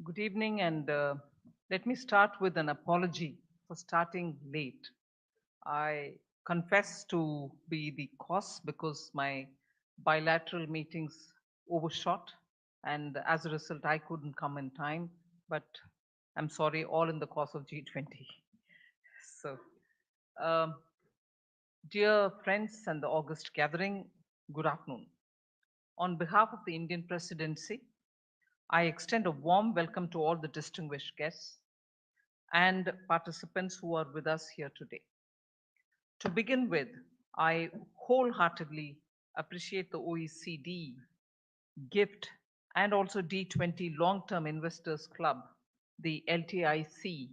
Good evening, and let me start with an apology for starting late. I confess to be the cause because my bilateral meetings overshot, and as a result, I couldn't come in time. But I'm sorry, all in the cause of G20. So, um, dear friends and the August gathering, good afternoon. On behalf of the Indian presidency, I extend a warm welcome to all the distinguished guests and participants who are with us here today. To begin with, I wholeheartedly appreciate the OECD, GIFT, and also D20 Long Term Investors Club, the LTIC,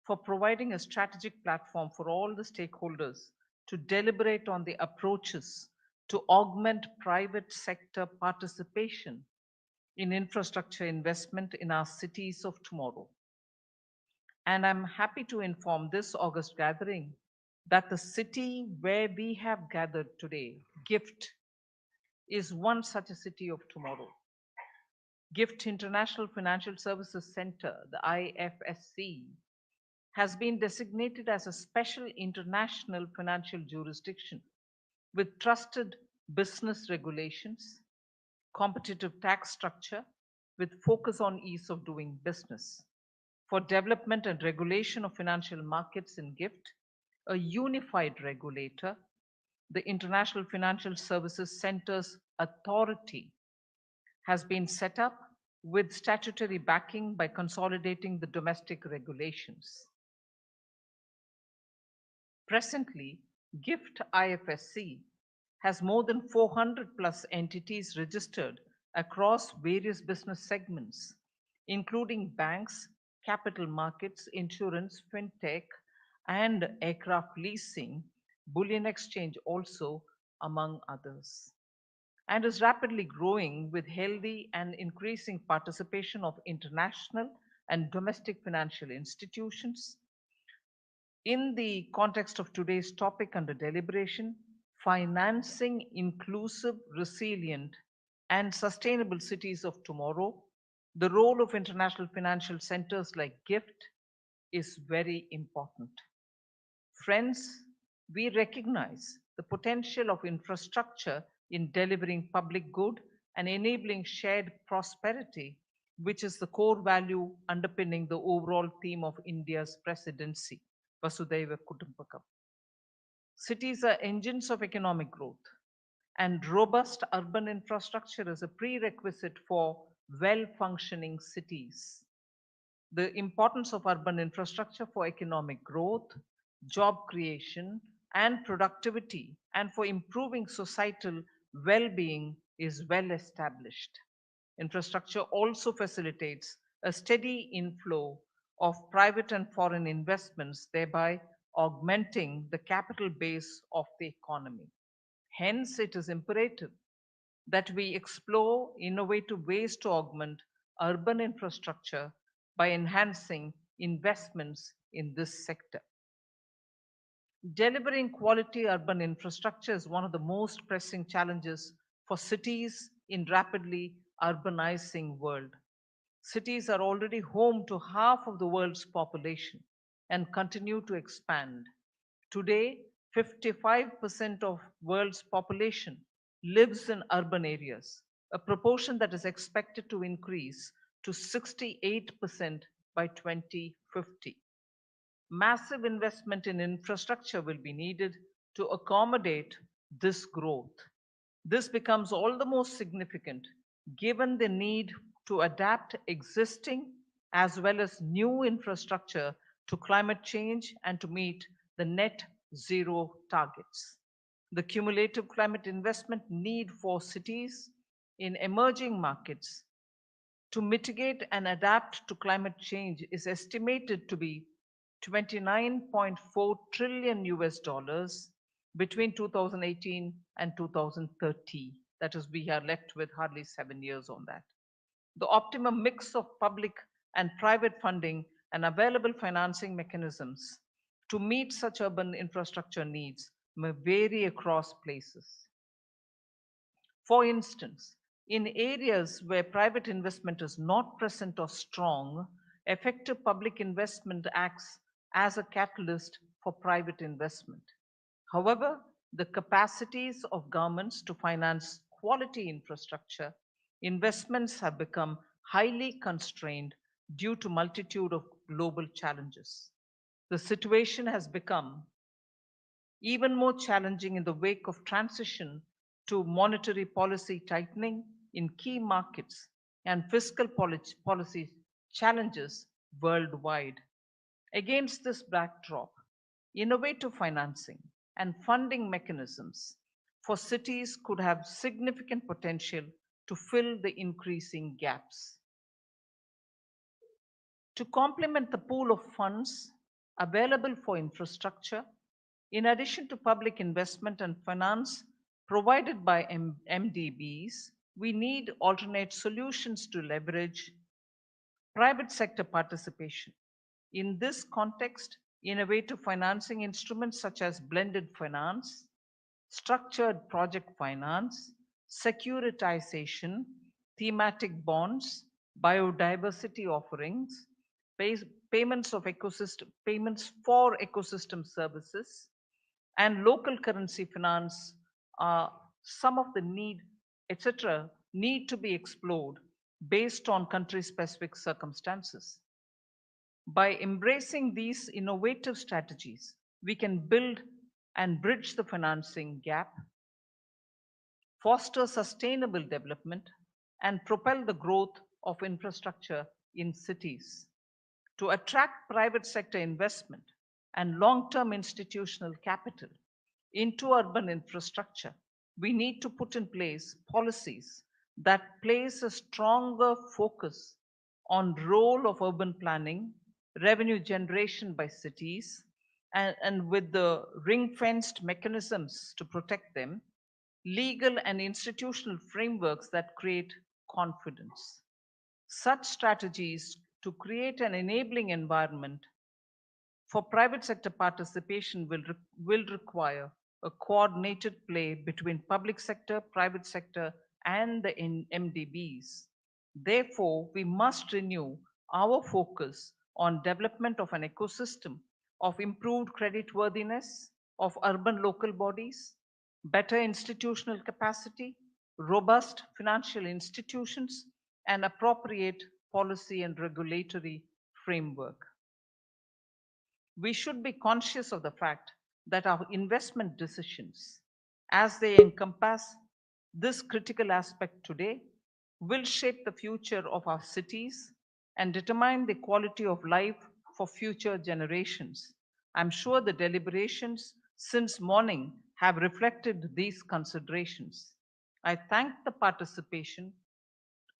for providing a strategic platform for all the stakeholders to deliberate on the approaches to augment private sector participation in infrastructure investment in our cities of tomorrow. And I'm happy to inform this August gathering that the city where we have gathered today, GIFT, is one such a city of tomorrow. GIFT International Financial Services Center, the IFSC, has been designated as a special international financial jurisdiction with trusted business regulations, competitive tax structure with focus on ease of doing business, for development and regulation of financial markets in GIFT, a unified regulator, the International Financial Services Center's authority has been set up with statutory backing by consolidating the domestic regulations. Presently, GIFT IFSC has more than 400 plus entities registered across various business segments, including banks, capital markets, insurance, fintech, and aircraft leasing, bullion exchange also, among others, and is rapidly growing with healthy and increasing participation of international and domestic financial institutions. In the context of today's topic under deliberation, financing inclusive, resilient, and sustainable cities of tomorrow, the role of international financial centers like GIFT is very important. Friends, we recognize the potential of infrastructure in delivering public good and enabling shared prosperity, which is the core value underpinning the overall theme of India's presidency, Vasudhaiva Kutumbakam. Cities are engines of economic growth, and robust urban infrastructure is a prerequisite for well functioning cities. The importance of urban infrastructure for economic growth, job creation, and productivity, and for improving societal well being is well established. Infrastructure also facilitates a steady inflow of private and foreign investments, thereby augmenting the capital base of the economy. Hence, it is imperative that we explore innovative ways to augment urban infrastructure by enhancing investments in this sector. Delivering quality urban infrastructure is one of the most pressing challenges for cities in rapidly urbanizing world. Cities are already home to half of the world's population and continue to expand. Today, 55% of world's population lives in urban areas, a proportion that is expected to increase to 68% by 2050. Massive investment in infrastructure will be needed to accommodate this growth. This becomes all the more significant given the need to adapt existing as well as new infrastructure to climate change and to meet the net zero targets. The cumulative climate investment need for cities in emerging markets to mitigate and adapt to climate change is estimated to be 29.4 trillion US dollars between 2018 and 2030. That is, we are left with hardly 7 years on that. The optimum mix of public and private funding and available financing mechanisms to meet such urban infrastructure needs may vary across places. For instance, In areas where private investment is not present or strong, effective public investment acts as a catalyst for private investment. However, the capacities of governments to finance quality infrastructure investments have become highly constrained due to multitude of global challenges. The situation has become even more challenging in the wake of transition to monetary policy tightening in key markets and fiscal policy challenges worldwide. Against this backdrop, innovative financing and funding mechanisms for cities could have significant potential to fill the increasing gaps. To complement the pool of funds available for infrastructure, in addition to public investment and finance provided by MDBs, we need alternate solutions to leverage private sector participation. In this context, innovative financing instruments such as blended finance, structured project finance, securitization, thematic bonds, biodiversity offerings, payments for ecosystem services, and local currency finance are some of the need, etc., need to be explored based on country specific circumstances. By embracing these innovative strategies, we can build and bridge the financing gap, foster sustainable development, and propel the growth of infrastructure in cities. To attract private sector investment and long term institutional capital into urban infrastructure, we need to put in place policies that place a stronger focus on role of urban planning, revenue generation by cities, and with the ring-fenced mechanisms to protect them, legal and institutional frameworks that create confidence. Such strategies to create an enabling environment for private sector participation will require a coordinated play between public sector, private sector, and the MDBs. Therefore, we must renew our focus on development of an ecosystem of improved creditworthiness of urban local bodies, better institutional capacity, robust financial institutions, and appropriate policy and regulatory framework. We should be conscious of the fact that our investment decisions, as they encompass this critical aspect today, will shape the future of our cities and determine the quality of life for future generations. I'm sure the deliberations since morning have reflected these considerations. I thank the participation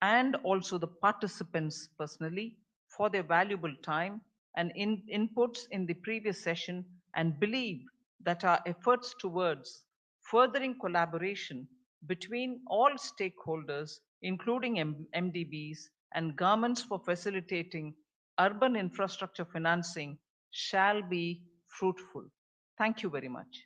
and also the participants personally for their valuable time and inputs in the previous session and believe that our efforts towards furthering collaboration between all stakeholders, including MDBs and governments for facilitating urban infrastructure financing, shall be fruitful. Thank you very much.